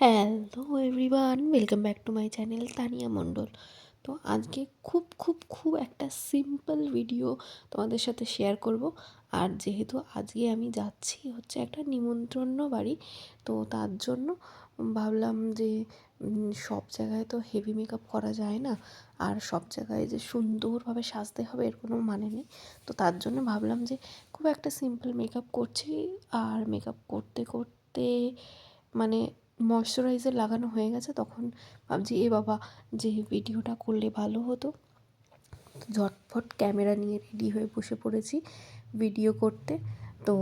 Hello everyone, welcome back to my channel Tania Mondal. তো আজকে খুব একটা সিম্পল ভিডিও তোমাদের সাথে শেয়ার করব। আর যেহেতু আজকে আমি যাচ্ছি হচ্ছে একটা নিমন্ত্রণ বাড়ি, তো তার জন্য ভাবলাম যে সব জায়গায় তো হেভি মেকআপ করা যায় না, আর সব জায়গায় যে সুন্দরভাবে সাজতে হবে এর কোনো মানে নেই। তো তার জন্য ভাবলাম যে খুব একটা সিম্পল মেকআপ করছি। আর মেকআপ করতে করতে মানে ময়শ্চারাইজার লাগানো হয়ে গেছে, তখন ভাবছি এ বাবা, যে ভিডিওটা করলে ভালো হতো। ঝটফট ক্যামেরা নিয়ে রেডি হয়ে বসে পড়েছি ভিডিও করতে। তো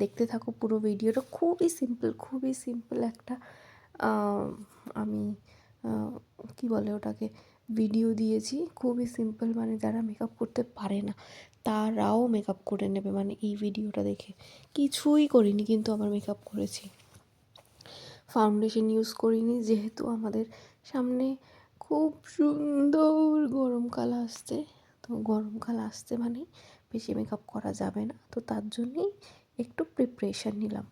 দেখতে থাকো পুরো ভিডিওটা। খুবই সিম্পল একটা আমি কি বলে ওটাকে, ভিডিও দিয়েছি। খুবই সিম্পল, মানে যারা মেকআপ করতে পারে না তারাও মেকআপ করে নেবে, মানে এই ভিডিওটা দেখে। কিছুই করিনি কিন্তু আমার মেকআপ করেছি। ফাউন্ডেশন ইউজ করিনি, যেহেতু আমাদের সামনে খুব সুন্দর গরমকাল আসছে। তো গরমকাল আসছে মানে বেশি মেকআপ করা যাবে না, তো তার জন্যেই একটু প্রিপারেশান নিলাম।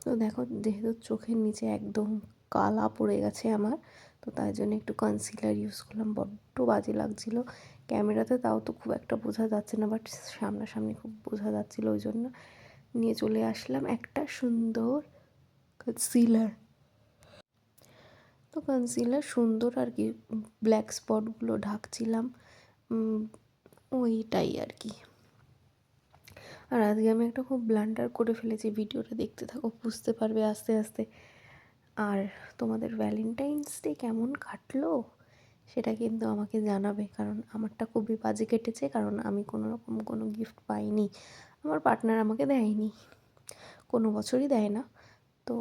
তো দেখো, যেহেতু চোখের নিচে একদম কালা পড়ে গেছে আমার, তো তাই জন্য একটু কনসিলার ইউজ করলাম। বড্ড বাজে লাগছিলো ক্যামেরাতে, তাও তো খুব একটা বোঝা যাচ্ছে না, বাট সামনাসামনি খুব বোঝা যাচ্ছিলো, ওই জন্য নিয়ে চলে আসলাম একটা সুন্দর কনসিলার। তো কনসিলার সুন্দর আর কি ব্ল্যাক স্পটগুলো ঢাকছিলাম, ওইটাই আর কি। আর আজকে আমি একটা খুব ব্লান্ডার করে ফেলেছি, ভিডিওটা দেখতে থাকো, বুঝতে পারবে আস্তে আস্তে। আর তোমাদের ভ্যালেন্টাইন্স ডে কেমন কাটলো সেটা কিন্তু আমাকে জানাবে, কারণ আমারটা খুবই বাজে কেটেছে, কারণ আমি কোনো রকম কোনো গিফট পাইনি, আমার পার্টনার আমাকে দেয়নি, কোনো বছরই দেয় না। তো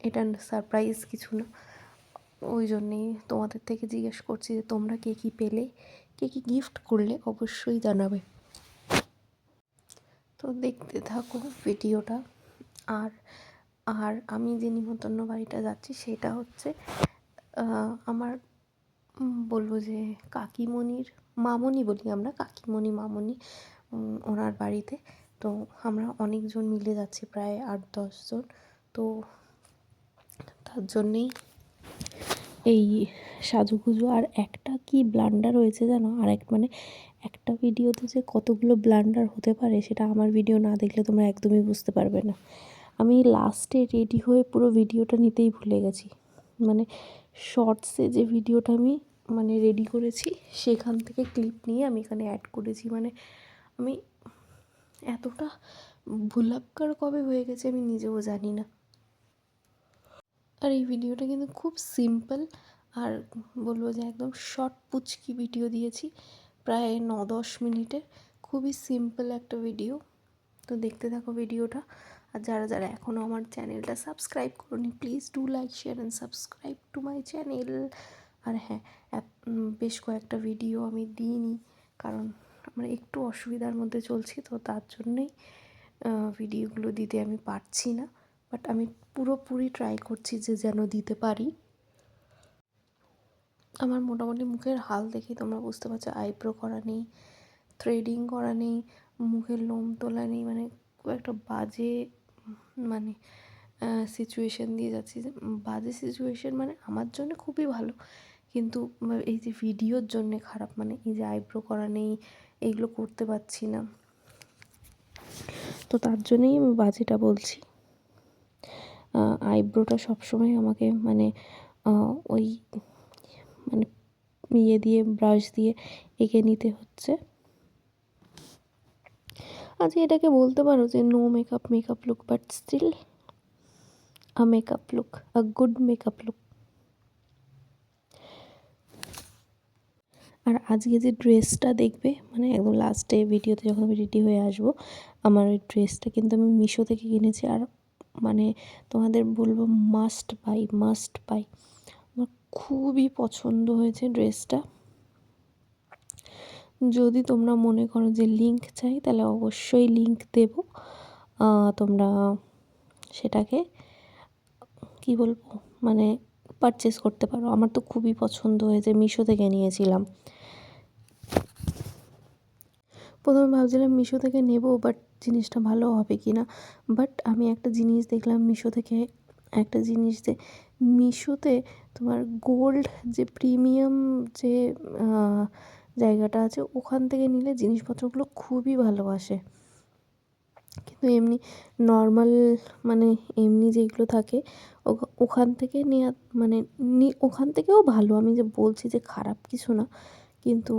এটা সারপ্রাইজ কিছু না, ওই জন্যেই তোমাদের থেকে জিজ্ঞেস করছি যে তোমরা কে কী পেলে, কে কী গিফট করলে, অবশ্যই জানাবে। তো দেখতে থাকো ভিডিওটা। আর আর আমি যে নিমন্ত্রণ বাড়িটা যাচ্ছি সেটা হচ্ছে আমার বলবো যে কাকিমণির মামনি বলি আমরা, কাকিমণি মামনি ওনার বাড়িতে। তো আমরা অনেকজন মিলে যাচ্ছি, প্রায় 8-10 জন। তো তার জন্যেই এই সাজুগুজু। আর একটা কি ব্লান্ডার হয়েছে জানো, আর মানে একটা ভিডিওতে যে কতগুলো ব্লান্ডার হতে পারে সেটা আমার ভিডিও না দেখলে তোমরা একদমই বুঝতে পারবে না। আমি লাস্টে রেডি হয়ে পুরো ভিডিওটা নিতেই ভুলে গেছি, মানে শর্টসে যে ভিডিওটা আমি মানে রেডি করেছি সেখান থেকে ক্লিপ নিয়ে আমি এখানে অ্যাড করেছি। মানে আমি এতটা ভুলাক্কার কবে হয়ে গেছে আমি নিজেও জানি না। আর এই ভিডিওটা কিন্তু খুব সিম্পল, আর বলবো যে একদম শর্ট পুচকি ভিডিও দিয়েছি, প্রায় 9-10 মিনিটের। খুবই সিম্পল একটা ভিডিও। তো দেখতে থাকো ভিডিওটা। আর যারা যারা এখনও আমার চ্যানেলটা সাবস্ক্রাইব করোনি, please do like, share and subscribe to my channel. আর হ্যাঁ, বেশ কয়েকটা ভিডিও আমি দিইনি, কারণ আমরা একটু অসুবিধার মধ্যে চলছি, তো তার জন্যেই ভিডিওগুলো দিতে আমি পারছি না, বাট আমি পুরোপুরি ট্রাই করছি যে যেন দিতে পারি। আমার মোটামুটি মুখের হাল দেখেই তোমরা বুঝতে পারছো, আইব্রো করা নেই, থ্রেডিং করা নেই, মুখের লোম তোলা নেই, মানে খুব একটা বাজে মানে সিচুয়েশান দিয়ে যাচ্ছি। বাজে সিচুয়েশান মানে আমার জন্য খুবই ভালো, কিন্তু এই যে ভিডিওর জন্যে খারাপ, মানে এই যে আইব্রো করা নেই, এইগুলো করতে পারছি না, তো তার জন্যই আমি বাজেটা বলছি। আইব্রোটা সবসময় আমাকে মানে ওই মানে ইয়ে দিয়ে, ব্রাশ দিয়ে এঁকে নিতে হচ্ছে। আচ্ছা, এটাকে বলতে পারো যে no makeup look, but still a makeup look, a good makeup look. আর আজকে যে ড্রেসটা দেখবে, মানে একদম লাস্টে ভিডিওতে যখন আমি রেডি হয়ে আসবো, আমার ওই ড্রেসটা কিন্তু আমি মিশো থেকে কিনেছি। আর মানে তোমাদের বলবো মাস্ট বাই। আমার খুবই পছন্দ হয়েছে ড্রেসটা। যদি তোমরা মনে করো যে লিংক চাই, তাহলে অবশ্যই লিংক দেব, তোমরা সেটাকে কি বলবো মানে পারচেস করতে পারো। আমার তো খুবই পছন্দ হয়েছে, মিশো থেকে নিয়েছিলাম। প্রথমে ভাবছিলাম মিশো থেকে নেব, বাট জিনিসটা ভালো হবে কি না। বাট আমি একটা জিনিস দেখলাম মিশো থেকে, একটা জিনিস যে মিশোতে তোমার গোল্ড যে প্রিমিয়াম যে জায়গাটা আছে ওখান থেকে নিলে জিনিসপত্রগুলো খুবই ভালো আসে। কিন্তু এমনি নর্মাল মানে এমনি যেইগুলো থাকে ওখান থেকে নেওয়া মানে ওখান থেকেও ভালো, আমি যে বলছি যে খারাপ কিছু না, কিন্তু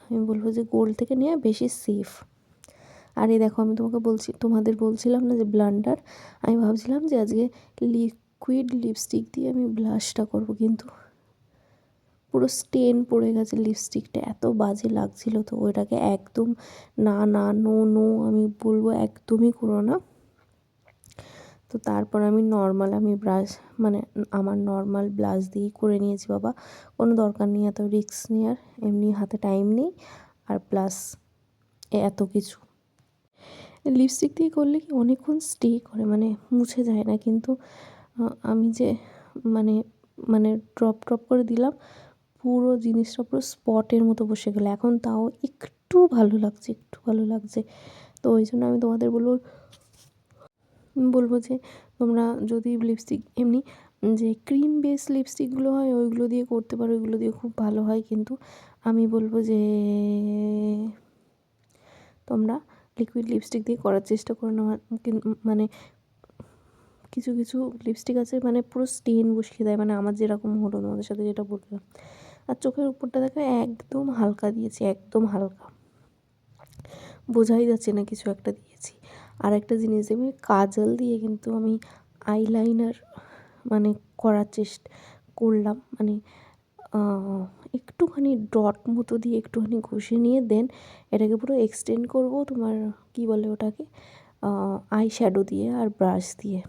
আমি বলবো যে গোল্ড থেকে নেওয়া বেশি সেফ। আর এই দেখো আমি তোমাদের বলছিলাম না যে ব্লান্ডার, আমি ভাবছিলাম যে আজকে লিকুইড লিপস্টিক দিয়ে আমি ব্লাশটা করব, কিন্তু পুরো স্টেন পড়ে গেছে লিপস্টিকটা, এত বাজে লাগছিল। তো ওইটাকে একদম না না নো নো আমি বলবো একদমই করো না। তো তারপর আমি ব্রাশ মানে আমার নর্মাল ব্লাশ দিয়েই করে নিয়েছি। বাবা কোনো দরকার নেই এত রিস্ক নেওয়ার, এমনি হাতে টাইম নেই, আর প্লাস এত কিছু লিপস্টিক দিয়ে করলে কি অনেকক্ষণ স্টে করে, মানে মুছে যায় না। কিন্তু আমি যে মানে মানে ড্রপ করে দিলাম, পুরো জিনিসটা পুরো স্পটের মতো বসে গেলো। এখন তাও একটু ভালো লাগছে। তো ওই জন্য আমি তোমাদের বলবো যে তোমরা যদি লিপস্টিক এমনি যে ক্রিম বেস লিপস্টিকগুলো হয় ওইগুলো দিয়ে করতে পারো, ওইগুলো দিয়ে খুব ভালো হয়। কিন্তু আমি বলবো যে তোমরা লিকুইড লিপস্টিক দিয়ে করার চেষ্টা করো না। মানে কিছু লিপস্টিক আছে মানে পুরো স্টেন বসিয়ে দেয়, মানে আমার যেরকম হলো তোমাদের সাথে যেটা বললাম। আর চোখের উপরটা দেখো একদম হালকা দিয়েছি, একদম হালকা, বোঝাই যাচ্ছে না কিছু একটা দিয়েছি। আর একটা জিনিস আমি কাজল দিয়ে কিন্তু আমি আইলাইনার মানে করার চেষ্টা করলাম, মানে একটুখানি ডট মতো দিয়ে একটুখানি ঘষে নিয়ে দেন এটাকে পুরো এক্সটেন্ড করব তোমার কি বলে ওটাকে আই শ্যাডো দিয়ে আর ব্রাশ দিয়ে।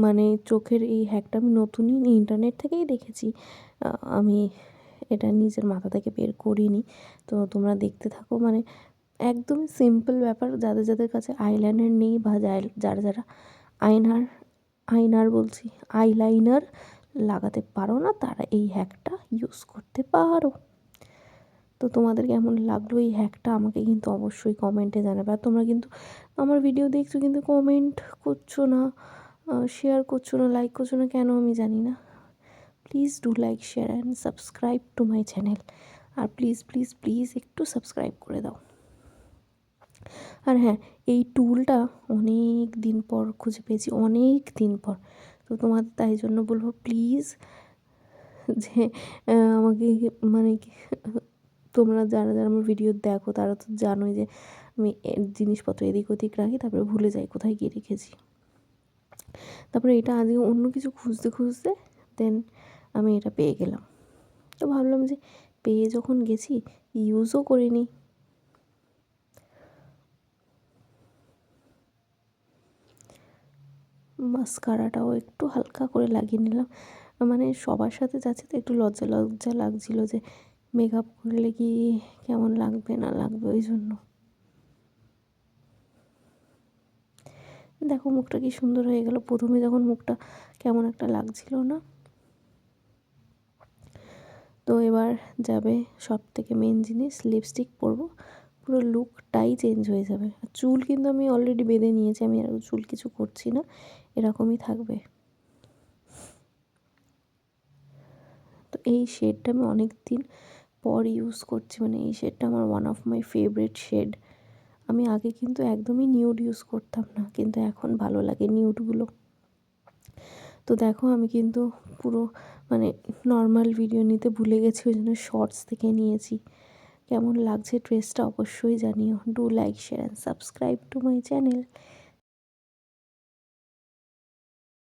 মানে চোখের এই হ্যাকটা আমি নতুনই ইন্টারনেট থেকেই দেখেছি, আমি এটা নিজের মাথা থেকে বের করিনি। তো তোমরা দেখতে থাকো, মানে একদমই সিম্পল ব্যাপার। যাদের কাছে আইলাইনার নেই বা যারা আইলাইনার লাগাতে পারো না, তারা এই হ্যাকটা ইউজ করতে পারো। তো তোমাদের কেমন লাগলো এই হ্যাকটা আমাকে কিন্তু অবশ্যই কমেন্টে জানাবে। আর তোমরা কিন্তু আমার ভিডিও দেখছো কিন্তু কমেন্ট করছো না, শেয়ার করছো না, লাইক করছো না, কেন আমি জানি না। Please do like, share and subscribe to my channel. আর প্লিজ একটু সাবস্ক্রাইব করে দাও। আর হ্যাঁ, এই টুলটা অনেক দিন পর খুঁজে পেয়েছি, অনেক দিন পর। তো তোমাদের তাই জন্য বলবো প্লিজ যে আমাকে মানে তোমরা যারা আমার ভিডিও দেখো তারা তো জানোই যে আমি জিনিসপত্র এদিক ওদিক রাখি, তারপরে ভুলে যাই কোথায় গিয়ে রেখেছি। তারপরে এটা আজকে অন্য কিছু খুঁজতে দেন আমি এটা পেয়ে গেলাম। তো ভাবলাম যে পেয়ে যখন গেছি ইউজও করে নিই। মাস্কারাটাও একটু হালকা করে লাগিয়ে নিলাম, মানে সবার সাথে যাচ্ছে তো একটু লজ্জা লাগছিলো যে মেকআপ করলে কি কেমন লাগবে না লাগবে, ওই জন্য। দেখো মুখটা কি সুন্দর হয়ে গেল। প্রথমে যখন মুখটা কেমন একটা লাগছিল না। তো এবার যাবে সব থেকে মেন জিনিস, লিপস্টিক পরবো, পুরো লুকটাই চেঞ্জ হয়ে যাবে। আর চুল কিন্তু আমি অলরেডি বেঁধে নিয়েছি, আমি আর চুল কিছু করছি না, এরকমই থাকবে। তো এই শেডটা আমি অনেক দিন পর ইউজ করছি, মানে এই শেডটা আমার one of my favourite shade. আমি আগে কিন্তু একদমই নিউড ইউজ করতাম না, কিন্তু এখন ভালো লাগে নিউডগুলো। তো দেখো আমি কিন্তু পুরো মানে নর্মাল ভিডিও নিতে ভুলে গেছি, ওই জন্য শর্টস থেকে নিয়েছি। কেমন লাগছে ড্রেসটা অবশ্যই জানিও। Do like, share and subscribe to my channel.